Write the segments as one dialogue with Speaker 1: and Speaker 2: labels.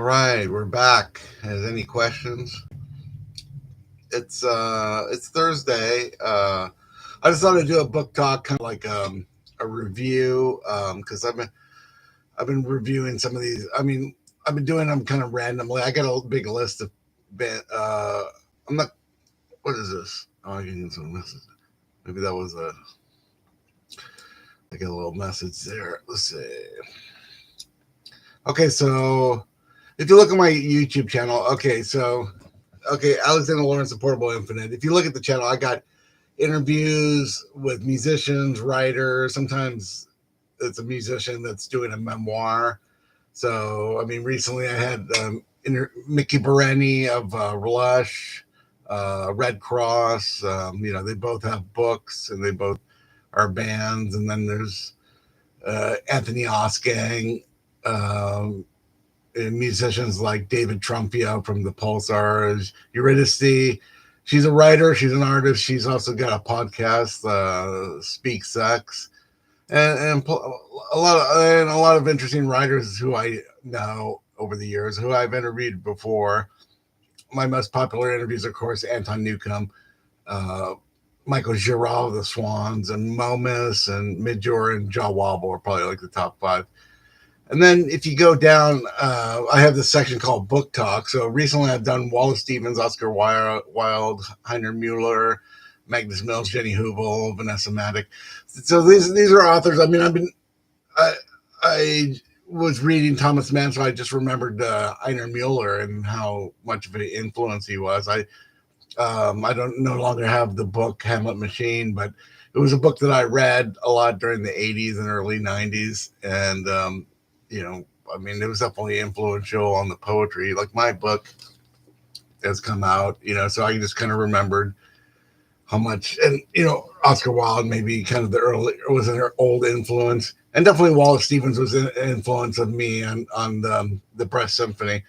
Speaker 1: right, we're back. Has any questions? It's Thursday. I just thought I'd do a book talk, kind of like a review, because I've been reviewing some of these. I mean, I've been doing them kind of randomly. I got a big list of. I'm not. What is this? Oh, I can get some messages. Maybe that was a. I got a little message there. Let's see. Okay, so if you look at my YouTube channel, Alexander Lawrence, The Portable Infinite. If you look at the channel, I got interviews with musicians, writers. Sometimes it's a musician that's doing a memoir. So, I mean, recently I had Mickey Bereni of Relush, Red Cross. They both have books and they both are bands. And then there's Anthony Osgang, um, and musicians like David Trumpia from the Pulsars, Eurydice. She's a writer, she's an artist. She's also got a podcast, Speak Sex, and a lot of interesting writers who I know over the years, who I've interviewed before. My most popular interviews, of course, Anton Newcomb, uh, Michael Giroux of the Swans, and Momus and Midjor and Jaw Wobble are probably like the top five. And then if you go down, I have this section called Book Talk. So recently I've done Wallace Stevens, Oscar Wilde, Heiner Mueller, Magnus Mills, Jenny Hubel, Vanessa Maddock. So these are authors. I mean, I, I was reading Thomas Mann, so I just remembered Heiner Mueller and how much of an influence he was. I don't no longer have the book Hamlet Machine, but it was a book that I read a lot during the 80s and early 90s. And, you know, I mean, it was definitely influential on the poetry. Like my book has come out, so I just kind of remembered how much, and, Oscar Wilde maybe kind of was an old influence. And definitely Wallace Stevens was an influence of me on the Breast Symphony.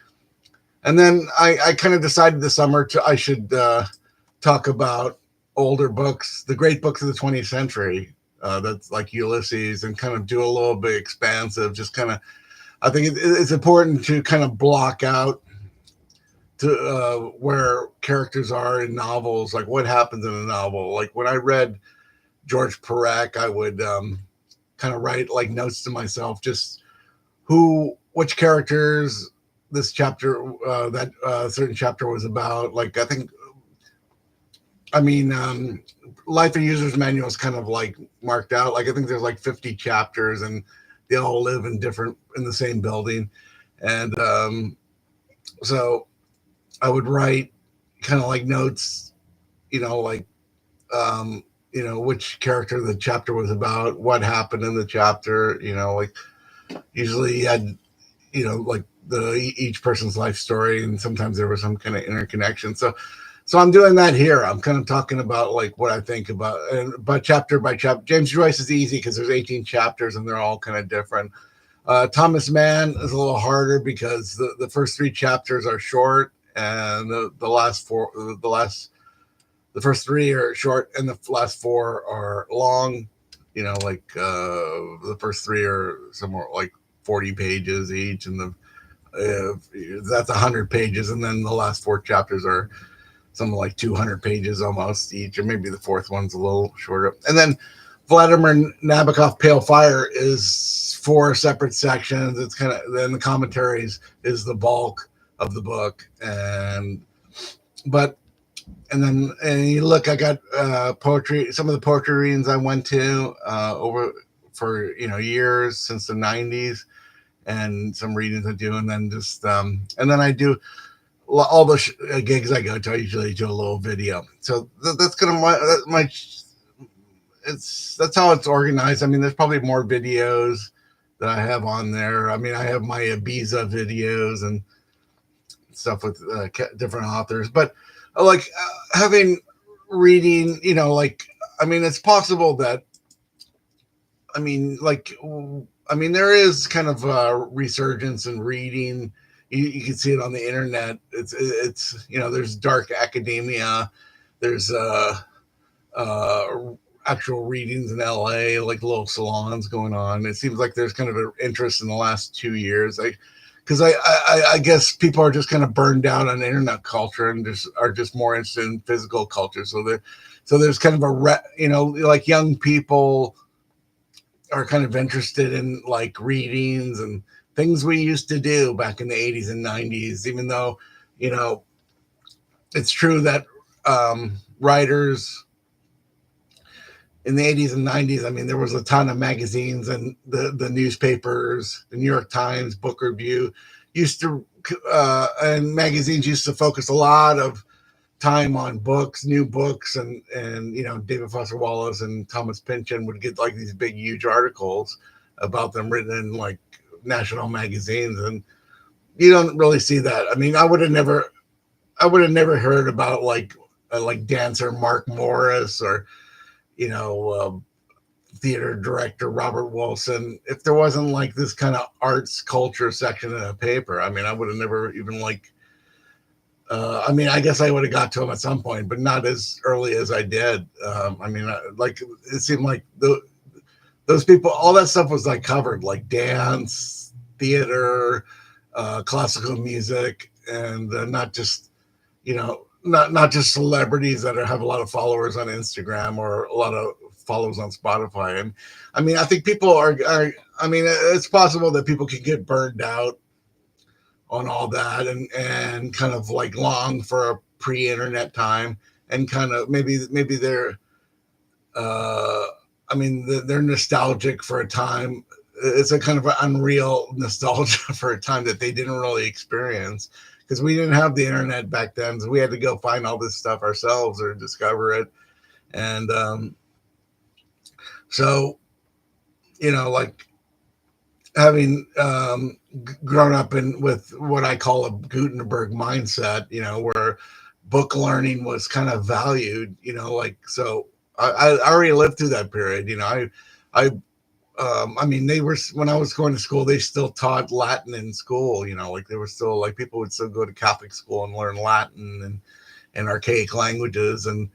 Speaker 1: And then I kind of decided this summer I should talk about older books, the great books of the 20th century. That's like Ulysses, and kind of do a little bit expansive. Just kind of, I think it's important to kind of block out to where characters are in novels, like what happens in a novel. Like when I read George Perec, I would kind of write like notes to myself, just which characters this chapter, that certain chapter was about. Like Life and User's Manual is kind of like marked out. Like I think there's like 50 chapters, and they all live in the same building. And so I would write kind of like notes, like which character the chapter was about, what happened in the chapter. Like usually you had, like each person's life story, and sometimes there was some kind of interconnection. So I'm doing that here. I'm kind of talking about like what I think about, and by chapter by chapter. James Joyce is easy because there's 18 chapters and they're all kind of different. Thomas Mann is a little harder because the first three chapters are short, and the first three are short, and the last four are long. Like the first three are somewhere like 40 pages each, and that's 100 pages, and then the last four chapters are something like 200 pages almost each, or maybe the fourth one's a little shorter. And then Vladimir Nabokov Pale Fire is four separate sections. It's kind of, then the commentaries is the bulk of the book. And you look, I got poetry, some of the poetry readings I went to over for years since the 90s, and some readings I do, and then and then I do all the gigs I go to. I usually do a little video. So that's kind of that's how it's organized. I mean, there's probably more videos that I have on there. I mean, I have my Ibiza videos and stuff with different authors, but like having reading, like, I mean, it's possible that, there is kind of a resurgence in reading. You can see it on the internet. It's there's dark academia. There's actual readings in LA, like little salons going on. It seems like there's kind of an interest in the last 2 years. I because I guess people are just kind of burned out on internet culture and just are just more interested in physical culture. So there's kind of like young people are kind of interested in like readings and things we used to do back in the 80s and 90s, even though, you know, it's true that writers in the 80s and 90s, I mean, there was a ton of magazines and the newspapers, the New York Times, Book Review used to, and magazines used to focus a lot of time on books, new books, and David Foster Wallace and Thomas Pynchon would get like these big, huge articles about them written in like national magazines, and you don't really see that. I mean, I would have never heard about like dancer Mark Morris or you know theater director Robert Wilson if there wasn't like this kind of arts culture section in a paper. I mean, I would have never even like I mean, I guess I would have got to him at some point, but not as early as I did. I mean, like it seemed like those people, all that stuff was like covered, like dance, theater, classical music, and not just not just celebrities that have a lot of followers on Instagram or a lot of followers on Spotify. And I mean, I think people are I mean, it's possible that people can get burned out on all that and kind of like long for a pre-internet time and kind of maybe they're I mean they're nostalgic for a time. It's a kind of an unreal nostalgia for a time that they didn't really experience because we didn't have the internet back then, so we had to go find all this stuff ourselves or discover it. And so like having grown up in with what I call a Gutenberg mindset, where book learning was kind of valued, like so. I already lived through that period. I mean, they were when I was going to school, they still taught Latin in school. Like they were still like people would still go to Catholic school and learn Latin and archaic languages and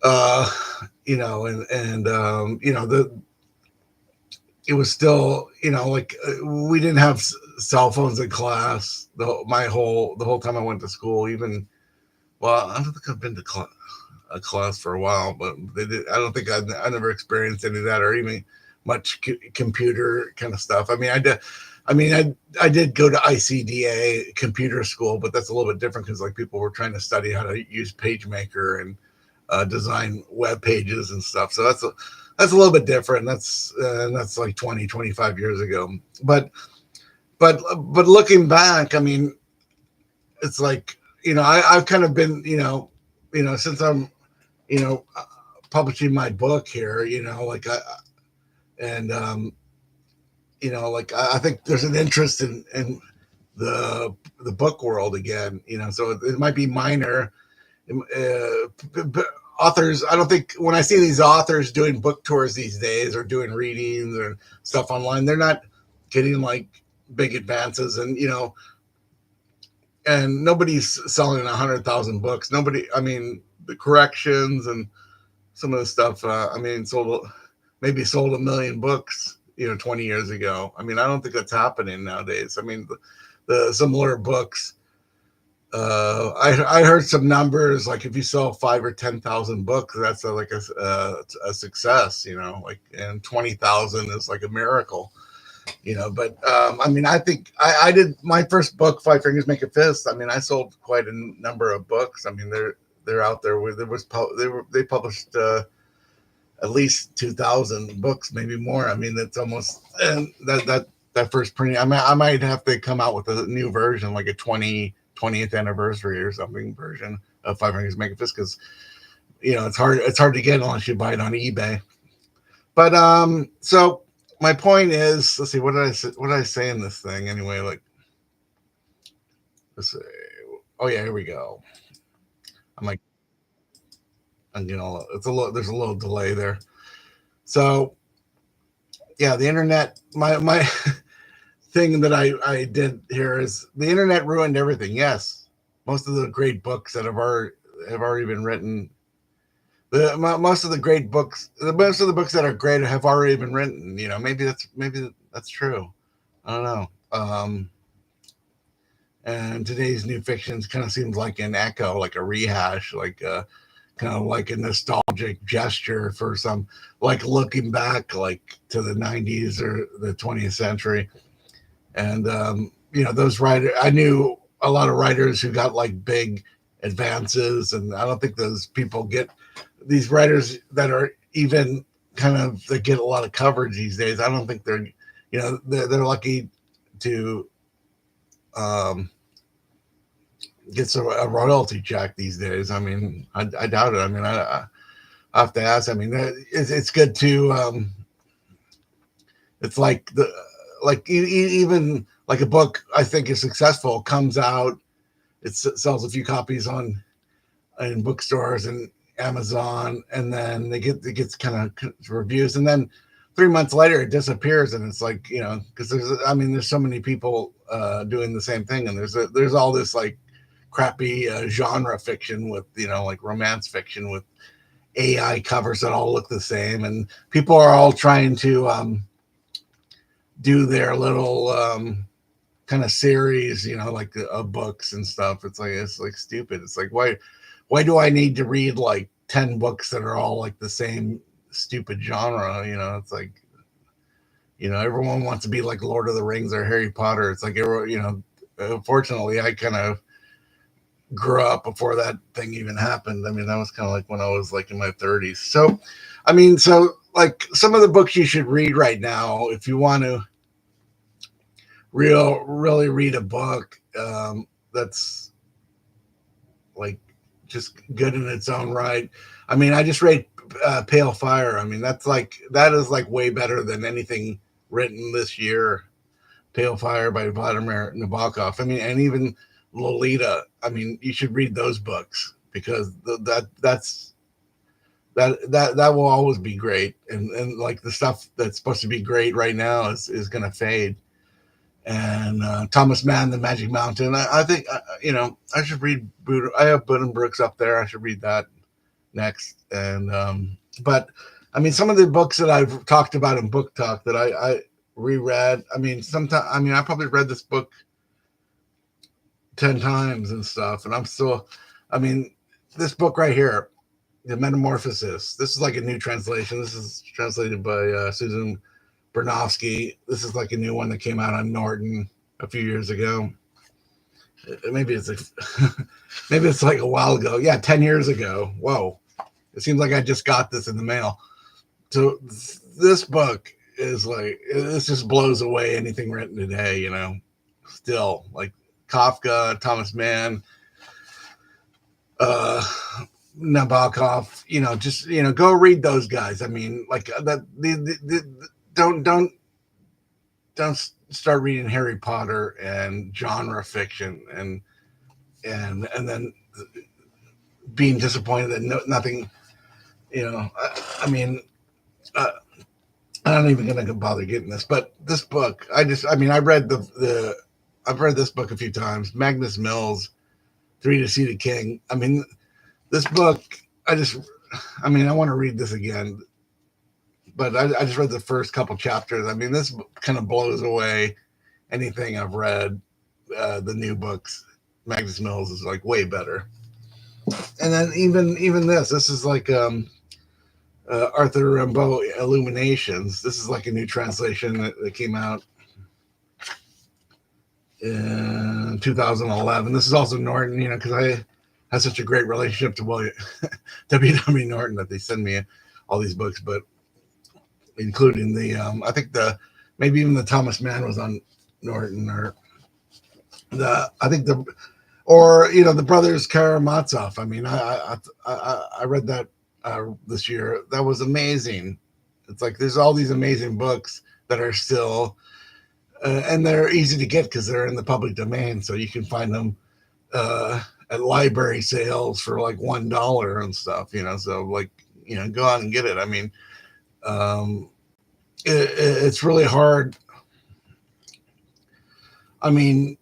Speaker 1: the it was still like we didn't have cell phones in class the whole time I went to school. Even well, I don't think I've been to a class for a while, but they did. I don't think I never experienced any of that or even much computer kind of stuff. I mean, I did. I mean, I did go to ICDA computer school, but that's a little bit different because like people were trying to study how to use PageMaker and design web pages and stuff. So that's a little bit different. That's like 20, 25 years ago. But looking back, I mean, it's like I've kind of been since I'm publishing my book here, like and like I think there's an interest in the book world again. So it might be minor. Authors, I don't think when I see these authors doing book tours these days or doing readings or stuff online, they're not getting like big advances, and nobody's selling 100,000 books. Nobody, I mean, the corrections and some of the stuff, I mean, maybe sold 1 million books, 20 years ago. I mean, I don't think that's happening nowadays. I mean, the similar books, I heard some numbers like if you sell 5 or 10,000 books, that's like a success, like, and 20,000 is like a miracle, But I mean, I think I did my first book, Five Fingers Make a Fist. I mean, I sold quite a number of books. I mean, they're out there where they published at least 2,000 books, maybe more. I mean, that's almost and that first printing. I might have to come out with a new version, like a 20th anniversary or something version of Five Fingers Make a Fist, because it's hard to get unless you buy it on eBay. But so my point is, let's see, what did I say in this thing anyway? Like, let's see. Oh yeah, here we go. I'm like, and there's a little delay there. So yeah, the internet. My thing that I did here is the internet ruined everything. Yes, most of the great books that have already been written. Most of the great books, most of the books that are great have already been written. Maybe that's true. I don't know. and today's new fictions kind of seems like an echo, like a rehash, like kind of like a nostalgic gesture for some, like looking back like to the 90s or the 20th century. And those writers, I knew a lot of writers who got like big advances, and I don't think those people get, these writers that are even kind of, that get a lot of coverage these days, I don't think they're, they're lucky to um, get a royalty check these days. I mean, I doubt it. I mean, I have to ask. I mean, it's good to. It's like even like a book I think is successful comes out, it sells a few copies on in bookstores and Amazon, and then it gets kind of reviews, and then 3 months later it disappears, and it's like, because there's so many people doing the same thing, and there's all this like crappy genre fiction with like romance fiction with AI covers that all look the same, and people are all trying to do their little kind of series, like books and stuff. It's like stupid. It's like, why do I need to read like 10 books that are all like the same stupid genre? It's like, everyone wants to be like Lord of the Rings or Harry Potter. It's like, fortunately, I kind of grew up before that thing even happened. I mean, that was kind of like when I was like in my 30s. So, like some of the books you should read right now, if you want to really read a book that's like just good in its own right. I mean, I just read Pale Fire. I mean, that is like way better than anything written this year. Pale Fire by Vladimir Nabokov. I mean, and even Lolita. I mean, you should read those books because that will always be great. And like the stuff that's supposed to be great right now is going to fade. And Thomas Mann, The Magic Mountain. I think I should read Buddha. I have Buddenbrooks up there. I should read that next. And but I mean, some of the books that I've talked about in Book Talk that I reread. I mean, I probably read this book 10 times and stuff, and I'm still. I mean, this book right here, The Metamorphosis. This is like a new translation. This is translated by Susan Bernofsky. This is like a new one that came out on Norton a few years ago. Maybe it's maybe it's like a while ago. Yeah, 10 years ago. Whoa. It seems like I just got this in the mail. So this book is like, this just blows away anything written today, Still, like Kafka, Thomas Mann, Nabokov, just go read those guys. I mean, like that. Don't start reading Harry Potter and genre fiction and then being disappointed that nothing. I mean, I'm not even gonna bother getting this, but this book, I read I've read this book a few times. Magnus Mill's Three to See the King. I mean, this book, I want to read this again, but I just read the first couple chapters. I mean, this kind of blows away anything I've read. The new books, Magnus Mills is like way better. And then even this is like Arthur Rimbaud Illuminations. This is like a new translation that came out in 2011. This is also Norton, because I have such a great relationship to W.W. Norton that they send me all these books, but including the I think maybe even the Thomas Mann was on Norton, or the brothers Karamazov. I mean, I read that this year. That was amazing. It's like there's all these amazing books that are still and they're easy to get because they're in the public domain, so you can find them at library sales for like $1 and stuff. So like go out and get it. I mean, it's really hard. I mean,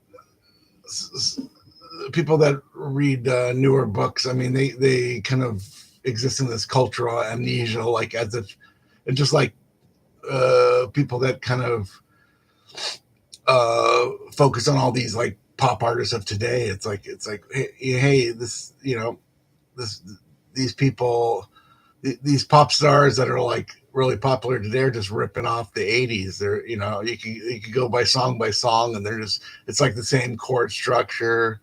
Speaker 1: people that read newer books, I mean, they kind of exist in this cultural amnesia, like as if, and just like people that kind of focus on all these like pop artists of today. It's like hey, this, this these people, these pop stars that are like really popular today are just ripping off the 80s. They're, you can go by song, and they're just, it's like the same chord structure.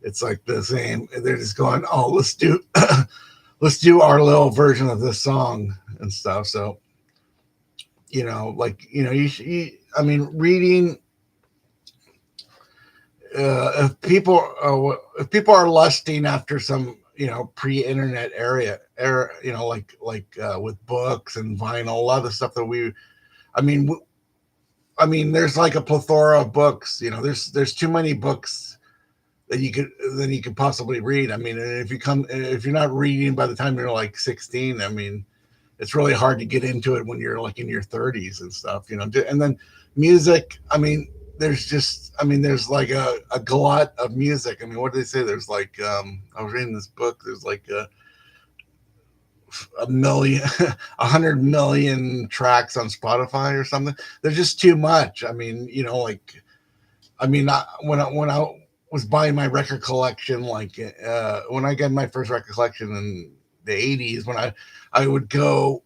Speaker 1: It's like the same. They're just going, oh, let's do our little version of this song and stuff. So, I mean, reading, if people are lusting after some, pre-internet era, with books and vinyl, a lot of the stuff that I mean, there's like a plethora of books. There's too many books that you could possibly read. I mean, if you're not reading by the time you're like 16, I mean, it's really hard to get into it when you're like in your 30s and stuff. And then music. I mean, there's like a glut of music. I mean, what did they say? There's like, I was reading this book. There's like a million, 100 million tracks on Spotify or something. There's just too much. I mean, when I was buying my record collection, like when I got my first record collection in the 80s, when I would go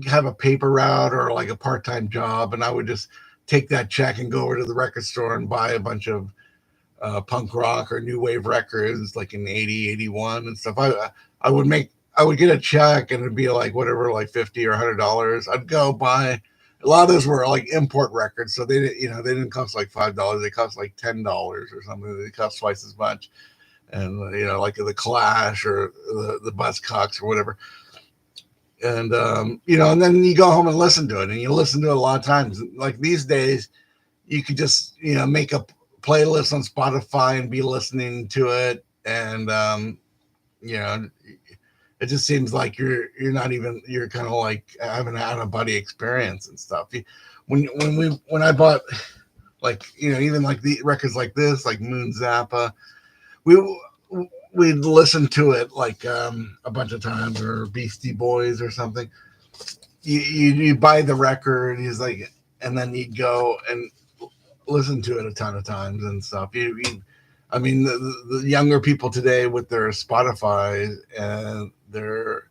Speaker 1: have a paper route or like a part-time job, and I would just take that check and go over to the record store and buy a bunch of punk rock or new wave records, like in 80, 81 and stuff. I would get a check, and it'd be like whatever, like 50 or $100. I'd go buy. A lot of those were like import records, so they didn't cost like $5. They cost like $10 or something. They cost twice as much, and like the Clash or the Buzzcocks or whatever. And and then you go home and listen to it, and you listen to it a lot of times. Like these days, you could just make a playlist on Spotify and be listening to it, and you know it just seems like you're kind of like having an out of body experience and stuff. When I bought, like, even like the records like this, like Moon Zappa, we we'd listen to it like a bunch of times, or Beastie Boys or something. You buy the record, he's like, and then you go and listen to it a ton of times and stuff. I mean, the younger people today with their Spotify and their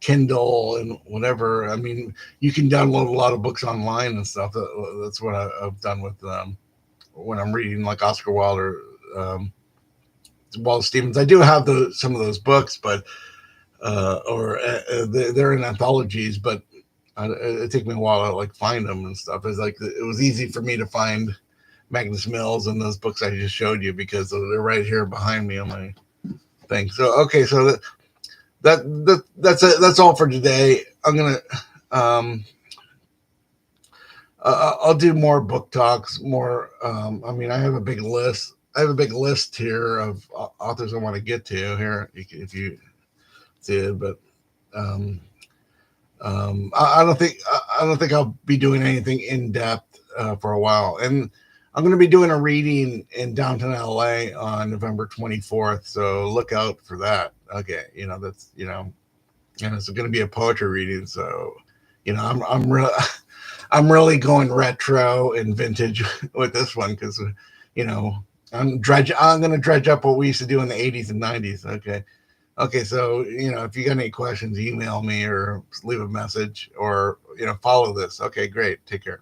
Speaker 1: Kindle and whatever. I mean, you can download a lot of books online and stuff. That's what I've done with when I'm reading like Oscar Wilde or Wallace Stevens. I do have some of those books, but they're in anthologies, but it took me a while to like find them and stuff. It's like it was easy for me to find Magnus Mills and those books I just showed you because they're right here behind me on my thing. So okay, so that's it. That's all for today. I'm gonna I'll do more book talks. More. I mean, I have a big list. I have a big list here of authors I want to get to here. If you see it, but I don't think I'll be doing anything in depth for a while. And I'm going to be doing a reading in downtown LA on November 24th. So look out for that. Okay, that's and it's going to be a poetry reading. So I'm really I'm really going retro and vintage with this one because I'm going to dredge up what we used to do in the 80s and 90s. Okay, so if you got any questions, email me or leave a message or follow this. Okay, great. Take care.